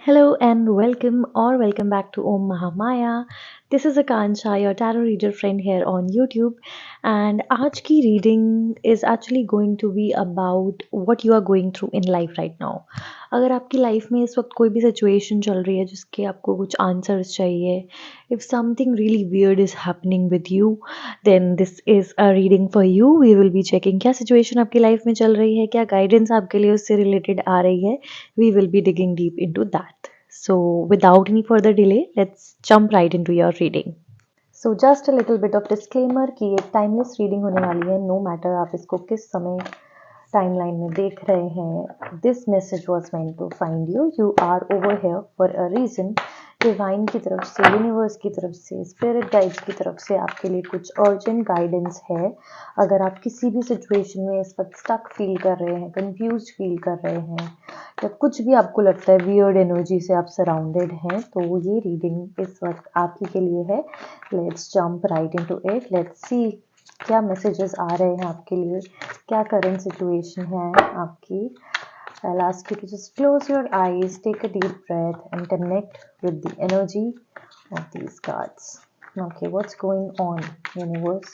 Hello and welcome back to Om Mahamaya. This is Akansha, your tarot reader friend here on YouTube. And आज की reading is actually going to be about what you are going through in life right now. अगर आपकी life में इस वक्त कोई भी situation चल रही है जिसके आपको कुछ आंसर्स चाहिए, if something really weird is happening with you, then this is a reading for you. We will be checking क्या सिचुएशन आपकी लाइफ में चल रही है, क्या गाइडेंस आपके लिए उससे रिलेटेड आ रही है. We will be digging deep into that. So, without any further delay, let's jump right into your reading. So, just a little bit of disclaimer कि ये टाइमलेस रीडिंग होने वाली है. नो मैटर आप इसको किस समय टाइमलाइन में देख रहे हैं, this message was meant to find you. You are over here for a reason. Divine की तरफ से, यूनिवर्स की तरफ से, स्पिरिट गाइड्स की तरफ से आपके लिए कुछ अर्जेंट गाइडेंस है. अगर आप किसी भी सिचुएशन में इस वक्त स्टक फील कर रहे हैं, कंफ्यूज फील कर रहे हैं, या कुछ भी आपको लगता है वियर्ड एनर्जी से आप सराउंडेड हैं, तो ये रीडिंग इस वक्त आप ही के लिए है. Let's jump right into it. Let's see क्या मैसेजेस आ रहे हैं आपके लिए, क्या करंट सिचुएशन है आपकी. I'll ask you to just close your eyes, take a deep breath, and connect with the energy of these cards. Okay, what's going on, universe?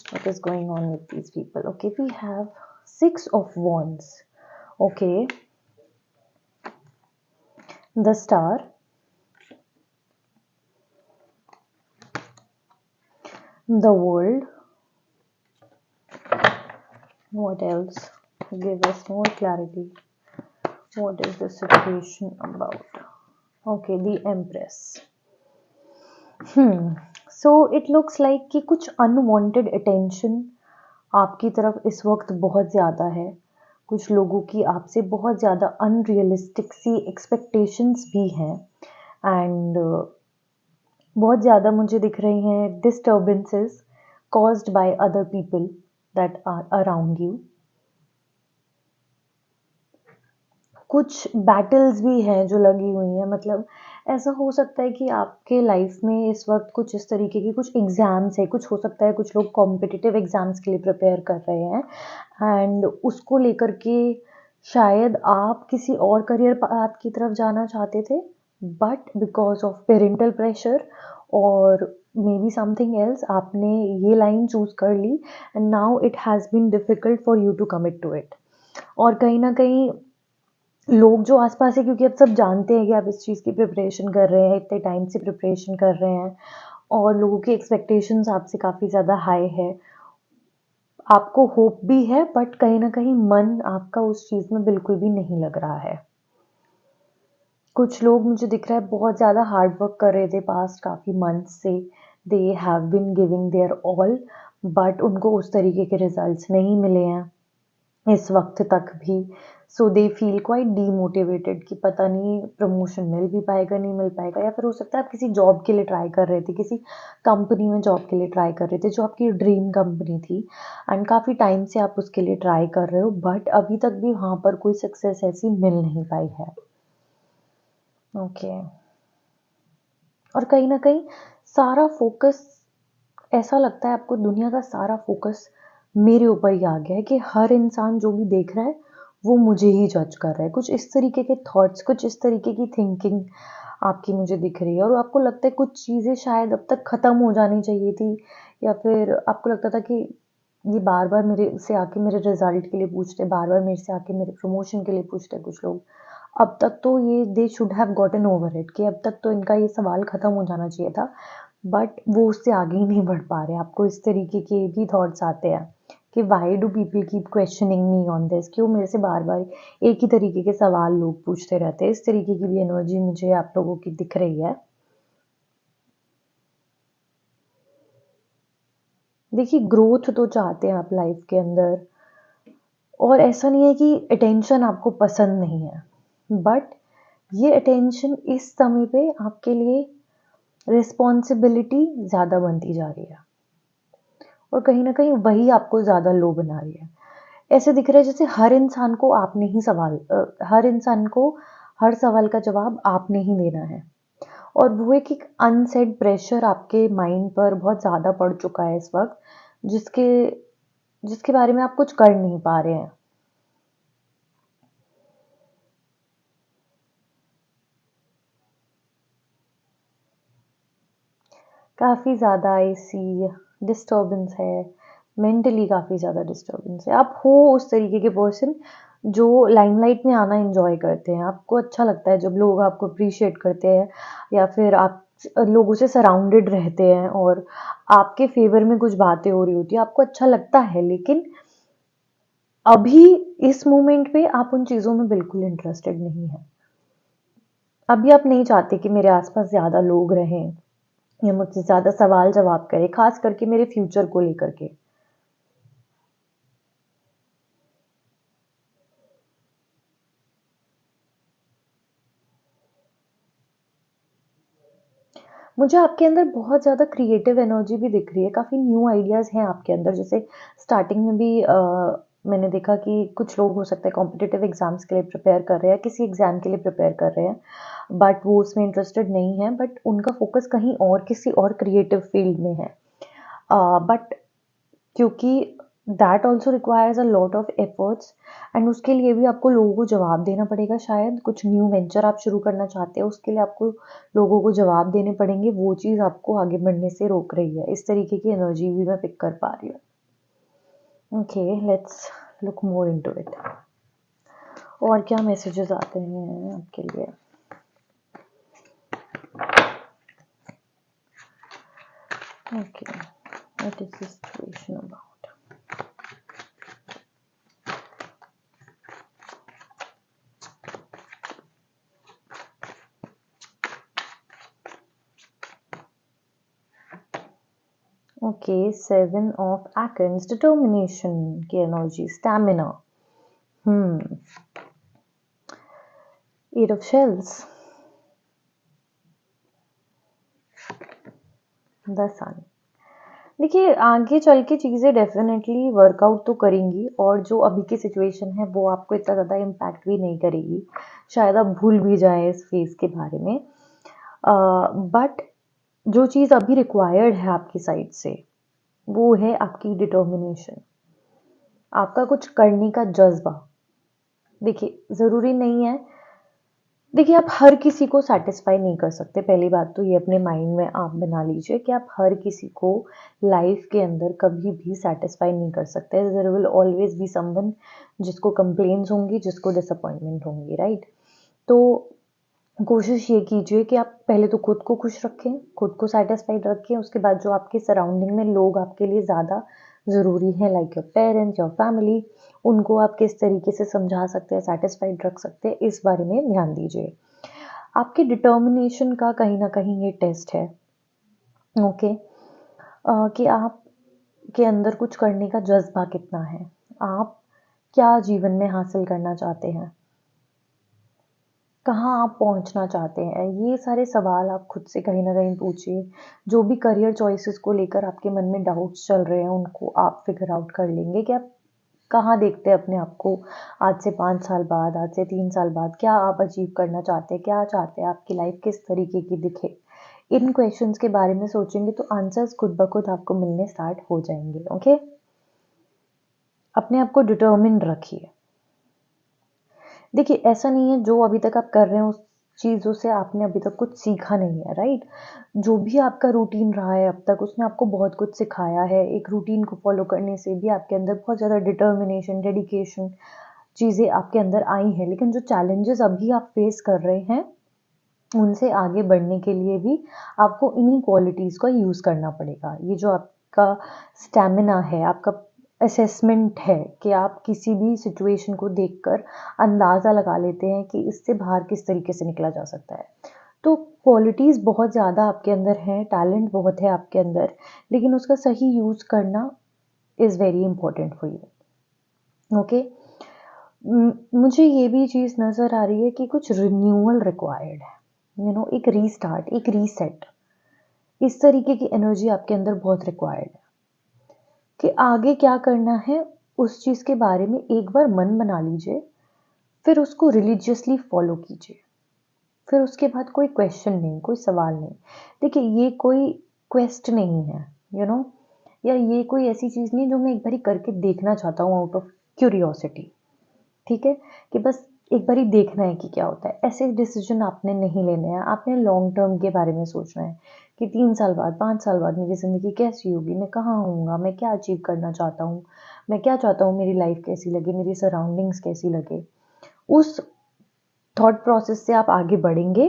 What is going on with these people? Okay, we have Six of Wands. Okay, the Star, the World. What else? Give us more clarity. What is the situation about? Okay, the Empress. So it looks like कि कुछ unwanted attention आपकी तरफ इस वक्त बहुत ज़्यादा है. कुछ लोगों की आपसे बहुत ज़्यादा अनरियलिस्टिक सी एक्सपेक्टेशंस भी हैं. एंड बहुत ज़्यादा मुझे दिख रही हैं disturbances caused by other people that are around you. कुछ बैटल्स भी हैं जो लगी हुई हैं. मतलब ऐसा हो सकता है कि आपके लाइफ में इस वक्त कुछ इस तरीके की कुछ एग्ज़ाम्स है. कुछ हो सकता है कुछ लोग कॉम्पिटिटिव एग्ज़ाम्स के लिए प्रिपेयर कर रहे हैं एंड उसको लेकर के शायद आप किसी और करियर पाथ की तरफ जाना चाहते थे, but because of parental pressure और मे बी समथिंग एल्स आपने ये लाइन चूज़ कर ली and now it has been difficult for you to commit to it. और कहीं ना कहीं लोग जो आसपास है, क्योंकि अब सब जानते हैं कि आप इस चीज़ की प्रिपरेशन कर रहे हैं, इतने टाइम से प्रिपरेशन कर रहे हैं और लोगों की एक्सपेक्टेशंस आपसे काफ़ी ज़्यादा हाई है. आपको होप भी है बट कहीं ना कहीं मन आपका उस चीज़ में बिल्कुल भी नहीं लग रहा है. कुछ लोग मुझे दिख रहा है बहुत ज़्यादा हार्ड वर्क कर रहे थे पास्ट काफ़ी मंथ्स से. They have been giving their all, but उनको उस तरीके के रिजल्ट्स नहीं मिले हैं इस वक्त तक भी. सो दे फील क्वाइट डीमोटिवेटेड कि पता नहीं प्रमोशन मिल भी पाएगा नहीं मिल पाएगा. या फिर हो सकता है आप किसी जॉब के लिए ट्राई कर रहे थे, किसी कंपनी में जॉब के लिए ट्राई कर रहे थे जो आपकी ड्रीम कंपनी थी एंड काफ़ी टाइम से आप उसके लिए ट्राई कर रहे हो, बट अभी तक भी वहाँ पर कोई सक्सेस ऐसी मिल नहीं पाई है. ओके. और कहीं ना कहीं सारा फोकस, ऐसा लगता है आपको दुनिया का सारा फोकस मेरे ऊपर ही आ गया है कि हर इंसान जो भी देख रहा है वो मुझे ही जज कर रहा है. कुछ इस तरीके के थॉट्स, कुछ इस तरीके की थिंकिंग आपकी मुझे दिख रही है. और आपको लगता है कुछ चीज़ें शायद अब तक ख़त्म हो जानी चाहिए थी, या फिर आपको लगता था कि ये बार बार मेरे से आके मेरे रिजल्ट के लिए पूछते, बार बार मेरे से आके मेरे प्रमोशन के लिए पूछते कुछ लोग. अब तक तो ये they should have gotten over it कि अब तक तो इनका ये सवाल ख़त्म हो जाना चाहिए था, बट वो उससे आगे ही नहीं बढ़ पा रहे. आपको इस तरीके के भी थॉट्स आते हैं कि why do people keep questioning me on this, क्यों मेरे से बार बार एक ही तरीके के सवाल लोग पूछते रहते हैं. इस तरीके की भी एनर्जी मुझे आप लोगों की दिख रही है. देखिए, ग्रोथ तो चाहते हैं आप लाइफ के अंदर, और ऐसा नहीं है कि अटेंशन आपको पसंद नहीं है, बट ये अटेंशन इस समय पे आपके लिए रिस्पॉन्सिबिलिटी ज़्यादा बनती जा रही है और कहीं ना कहीं वही आपको ज़्यादा लो बना रही है. ऐसे दिख रहा है जैसे हर इंसान को आपने ही हर इंसान को हर सवाल का जवाब आपने ही देना है. और वो एक अनसेड प्रेशर आपके माइंड पर बहुत ज़्यादा पड़ चुका है इस वक्त, जिसके जिसके बारे में आप कुछ कर नहीं पा रहे हैं. काफ़ी ज़्यादा ऐसी डिस्टर्बेंस है, मेंटली काफ़ी ज़्यादा डिस्टर्बेंस है। आप हो उस तरीके के पर्सन जो लाइमलाइट में आना एन्जॉय करते हैं। आपको अच्छा लगता है जब लोग आपको अप्रिशिएट करते हैं या फिर आप लोगों से सराउंडेड रहते हैं और आपके फ़ेवर में कुछ बातें हो रही होती हैं, आपको अच्छा लगता है। लेकिन अभी इस मोमेंट पे आप उन चीज़ों में बिल्कुल इंटरेस्टेड नहीं हैं। अभी आप नहीं चाहते कि मेरे आस-पास ज़्यादा लोग रहें या मुझसे ज़्यादा सवाल-जवाब करें, ख़ास करके मेरे फ्यूचर को लेकर के। मुझे आपके अंदर बहुत ज़्यादा क्रिएटिव एनर्जी भी दिख रही है, काफ़ी न्यू आइडियाज़ हैं आपके अंदर। जैसे स्टार्टिंग में भी मैंने देखा कि कुछ लोग हो सकता है कॉम्पिटिटिव एग्ज़ाम्स के लिए प्रिपेयर कर रहे हैं, किसी एग्ज़ाम के लिए प्रिपेयर कर रहे हैं, बट वो उसमें इंटरेस्टेड नहीं है, बट उनका फ़ोकस कहीं और किसी और क्रिएटिव फ़ील्ड में है। बट क्योंकि that also requires a lot of efforts and उसके लिए भी आपको लोगों को जवाब देना पड़ेगा। शायद कुछ न्यू वेंचर आप शुरू करना चाहते हैं, उसके लिए आपको लोगों को जवाब देने पड़ेंगे। वो चीज़ आपको आगे बढ़ने से रोक रही है। इस तरीके की एनर्जी भी मैं पिक कर पा रही हूँ। Okay, let's look more into it. और क्या मैसेजेस आते हैं आपके लिए? Okay, what is this situation about? Okay, 7 of एकेंड्स, डिटर्मिनेशन की energy, stamina. Hmm 8 of shells, the sun. देखिए, आगे चल के चीज़ें डेफ़िनेटली वर्कआउट तो करेंगी और जो अभी की सिचुएशन है वो आपको इतना ज़्यादा इम्पैक्ट भी नहीं करेगी। शायद आप भूल भी जाएँ इस फ़ेज़ के बारे में। बट जो चीज़ अभी रिक्वायर्ड है आपकी साइड से, वो है आपकी डिटर्मिनेशन, आपका कुछ करने का जज़्बा। देखिए, ज़रूरी नहीं है। देखिए, आप हर किसी को सैटिस्फाई नहीं कर सकते। पहली बात तो ये अपने माइंड में आप बना लीजिए कि आप हर किसी को लाइफ के अंदर कभी भी सैटिस्फाई नहीं कर सकते। There will always be someone जिसको कंप्लेंट्स होंगी, जिसको डिसअपॉइंटमेंट होंगी, राइट? तो कोशिश ये कीजिए कि आप पहले तो खुद को खुश रखें, खुद को सैटिस्फाइड रखें। उसके बाद जो आपके सराउंडिंग में लोग आपके लिए ज़्यादा ज़रूरी हैं, like your parents, your family, उनको आप किस तरीके से समझा सकते हैं, सैटिस्फाइड रख सकते हैं, इस बारे में ध्यान दीजिए। आपकी डिटर्मिनेशन का कहीं न कहीं ये टेस्ट है, ओके? कि आप के अंदर कुछ करने का जज़्बा कितना है? आप क्या जीवन में हासिल करना चाहते हैं? कहाँ आप पहुँचना चाहते हैं? ये सारे सवाल आप खुद से कहीं न कहीं पूछिए। जो भी करियर चॉइसेस को लेकर आपके मन में डाउट्स चल रहे हैं, उनको आप फ़िगर आउट कर लेंगे कि आप कहाँ देखते हैं अपने आप को आज से 5 साल बाद, आज से 3 साल बाद? क्या आप अचीव करना चाहते हैं? क्या चाहते हैं? आपकी लाइफ़ किस तरीके की दिखे? इन क्वेश्चंस के बारे में सोचेंगे तो आंसर्स खुद ब खुद आपको मिलने स्टार्ट हो जाएँगे, ओके? अपने आप को डिटर्मिन्ड रखिए। देखिए, ऐसा नहीं है जो अभी तक आप कर रहे हैं उस चीज़ों से आपने अभी तक कुछ सीखा नहीं है, राइट? जो भी आपका रूटीन रहा है अब तक उसने आपको बहुत कुछ सिखाया है। एक रूटीन को फ़ॉलो करने से भी आपके अंदर बहुत ज़्यादा डिटर्मिनेशन, डेडिकेशन चीज़ें आपके अंदर आई हैं। लेकिन जो चैलेंजेज़ अभी आप फ़ेस कर रहे हैं, उनसे आगे बढ़ने के लिए भी आपको इन्हीं क्वालिटीज़ का यूज़ करना पड़ेगा। ये जो आपका स्टैमिना है, आपका असेसमेंट है कि आप किसी भी सिचुएशन को देखकर अंदाज़ा लगा लेते हैं कि इससे बाहर किस तरीके से निकला जा सकता है। तो क्वालिटीज़ बहुत ज़्यादा आपके अंदर हैं, टैलेंट बहुत है आपके अंदर, लेकिन उसका सही यूज़ करना is very important for you, okay? मुझे ये भी चीज़ नज़र आ रही है कि कुछ रिन्यूअल रिक्वायर्ड है, एक रीस्टार्ट, एक रीसेट। इस तरीके की एनर्जी आपके अंदर बहुत रिक्वायर्ड है कि आगे क्या करना है, उस चीज़ के बारे में एक बार मन बना लीजिए, फिर उसको रिलीजियसली फॉलो कीजिए। फिर उसके बाद कोई क्वेश्चन नहीं, कोई सवाल नहीं। देखिए, ये कोई क्वेस्ट नहीं है, यू नो या ये कोई ऐसी चीज़ नहीं है जो मैं एक बारी करके देखना चाहता हूँ आउट ऑफ क्यूरियोसिटी। ठीक है? कि बस एक बारी देखना है कि क्या होता है। ऐसे डिसीजन आपने नहीं लेने हैं, आपने लॉन्ग टर्म के बारे में सोचना है कि 3 साल बाद, 5 साल बाद मेरी ज़िंदगी कैसी होगी, मैं कहाँ होऊँगा, मैं क्या अचीव करना चाहता हूँ, मैं क्या चाहता हूँ मेरी लाइफ़ कैसी लगे, मेरी सराउंडिंग्स कैसी लगे। उस थॉट प्रोसेस से आप आगे बढ़ेंगे,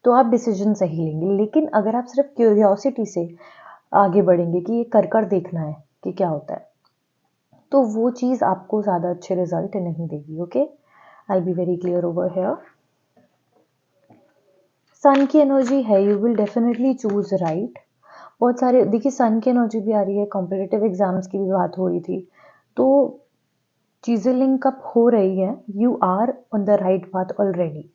तो आप डिसीजन सही लेंगे। लेकिन अगर आप सिर्फ़ क्यूरियोसिटी से आगे बढ़ेंगे कि ये कर देखना है कि क्या होता है, तो वो चीज़ आपको ज़्यादा अच्छे रिज़ल्ट नहीं देगी, okay? I will be very clear over here. Sun की एनर्जी है, you will definitely choose right. बहुत सारे देखिए सन की एनर्जी भी आ रही है, कॉम्पिटिटिव एग्ज़ाम्स की भी बात हो रही थी। तो चीज़ें लिंक अप हो रही हैं, you are on the right path already.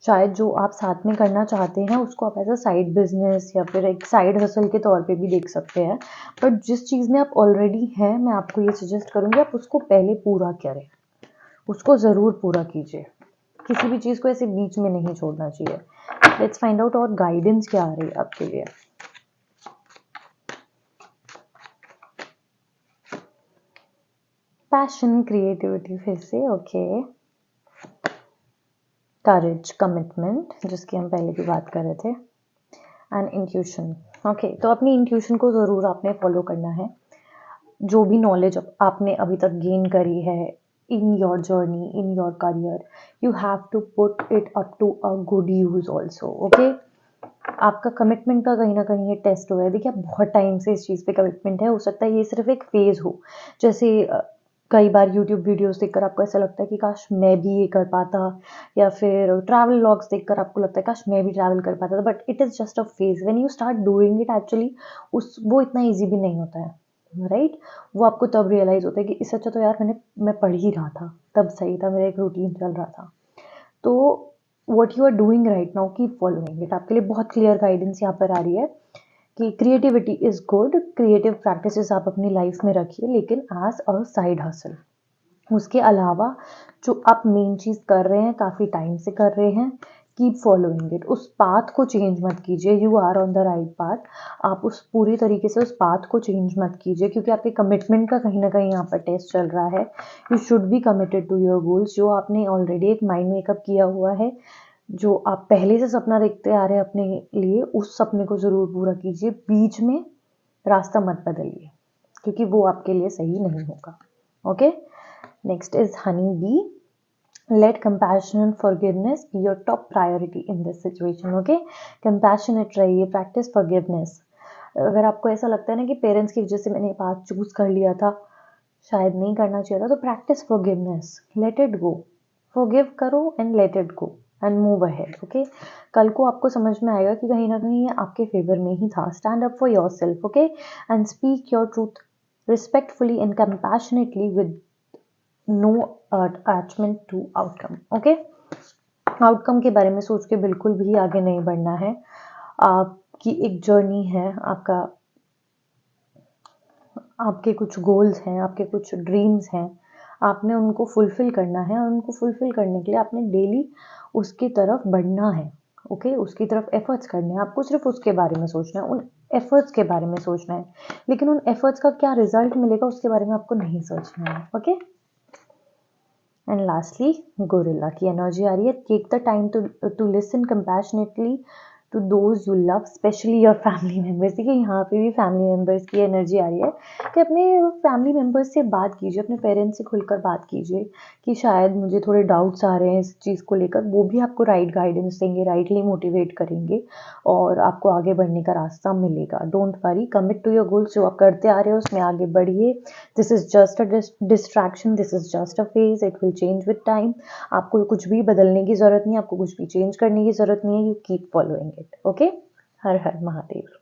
शायद जो आप साथ में करना चाहते हैं उसको आप एज़ अ साइड बिज़नेस या फिर एक साइड हसल के तौर पे भी देख सकते हैं। बट जिस चीज़ में आप ऑलरेडी हैं, मैं आपको ये सजेस्ट करूँगी आप उसको पहले पूरा करें। उसको ज़रूर पूरा कीजिए। किसी भी चीज़ को ऐसे बीच में नहीं छोड़ना चाहिए। लेट्स फाइंड आउट और गाइडेंस क्या आ रही है आपके लिए। पैशन, क्रिएटिविटी फिर से ओके। करेज, कमिटमेंट जिसकी हम पहले भी बात कर रहे थे, एंड इंट्यूशन। ओके, तो अपनी इंट्यूशन को ज़रूर आपने फॉलो करना है। जो भी नॉलेज आपने अभी तक गेन करी है in your journey, in your career, you have to put it up to a good use also, okay? आपका कमिटमेंट का कहीं न कहीं ये टेस्ट हो रहा है। देखिए, आप बहुत टाइम से इस चीज़ पे कमिटमेंट है, हो सकता है ये सिर्फ़ एक फ़ेज़ हो। जैसे कई बार यूट्यूब वीडियोज़ देखकर आपको ऐसा लगता है कि काश मैं भी ये कर पाता, या फिर ट्रैवल व्लॉग्स देखकर आपको लगता है काश मैं भी ट्रैवल कर पाता। But it is just a phase, when you start doing it actually उस वो इतना ईज़ी भी नहीं होता है, राइट? वो आपको तब रियलाइज़ होता है कि इससे अच्छा तो यार मैं पढ़ ही रहा था, तब सही था, मेरा एक रूटीन चल रहा था। तो what you are doing right now keep following it. आपके लिए बहुत क्लियर गाइडेंस यहाँ पर आ रही है कि creativity is good, creative practices आप अपनी लाइफ में रखिए, लेकिन एज अ साइड हसल। उसके अलावा जो आप मेन चीज़ कर रहे हैं, काफ़ी टाइम से कर रहे हैं, कीप फॉलोइंग इट। उस पाथ को चेंज मत कीजिए, you are on the right path. आप उस पूरी तरीके से उस पाथ को चेंज मत कीजिए, क्योंकि आपके कमिटमेंट का कहीं ना कहीं यहाँ पर टेस्ट चल रहा है। You should be committed to your goals. जो आपने ऑलरेडी एक माइंड मेकअप किया हुआ है, जो आप पहले से सपना देखते आ रहे हैं अपने लिए, उस सपने को ज़रूर पूरा कीजिए। बीच में रास्ता मत बदलिए, क्योंकि वो आपके लिए सही नहीं होगा, okay? Next is honey bee. Let compassion and forgiveness be your top priority in this situation, okay? Compassionate रहिए, प्रैक्टिस फॉरगिवनेस। अगर आपको ऐसा लगता है ना कि पेरेंट्स की वजह से मैंने पाथ चूज कर लिया था, शायद नहीं करना चाहिए था, तो practice forgiveness, let it go. Forgive करो and let it go and move ahead, okay? कल को आपको समझ में आएगा कि कहीं ना कहीं ये आपके फेवर में ही था। Stand up for yourself, okay? And speak your truth respectfully and compassionately with no attachment to outcome, okay? Outcome के बारे में सोच के बिल्कुल भी आगे नहीं बढ़ना है। आपकी एक जर्नी है, आपके कुछ गोल्स हैं, आपके कुछ ड्रीम्स हैं, आपने उनको फुलफिल करना है, और उनको फुलफिल करने के लिए आपने डेली उसकी तरफ बढ़ना है, ओके? उसकी तरफ एफर्ट्स करने हैं। आपको सिर्फ उसके बारे में सोचना है, उन एफर्ट्स के बारे में सोचना है, लेकिन उन एफर्ट्स का क्या रिजल्ट मिलेगा उसके बारे में आपको नहीं सोचना है, ओके? एंड लास्टली गोरिल्ला की एनर्जी आ रही है। Take the time to listen compassionately to those you love, specially your family members. देखिए, यहाँ पे भी फैमिली मेम्बर्स की एनर्जी आ रही है कि अपने फैमिली मेम्बर्स से बात कीजिए, अपने पेरेंट्स से खुलकर बात कीजिए कि शायद मुझे थोड़े डाउट्स आ रहे हैं इस चीज़ को लेकर। वो भी आपको राइट गाइडेंस देंगे, राइटली मोटिवेट करेंगे, और आपको आगे बढ़ने का रास्ता मिलेगा। Don't worry, commit to your goals. जो आप करते आ रहे हो उसमें आगे बढ़िए। This is just a distraction, this is just a phase, it will change with time. आपको कुछ भी बदलने की ज़रूरत नहीं है, आपको कुछ भी चेंज करने की ज़रूरत नहीं है। You keep following it, okay? Her her Mahadev.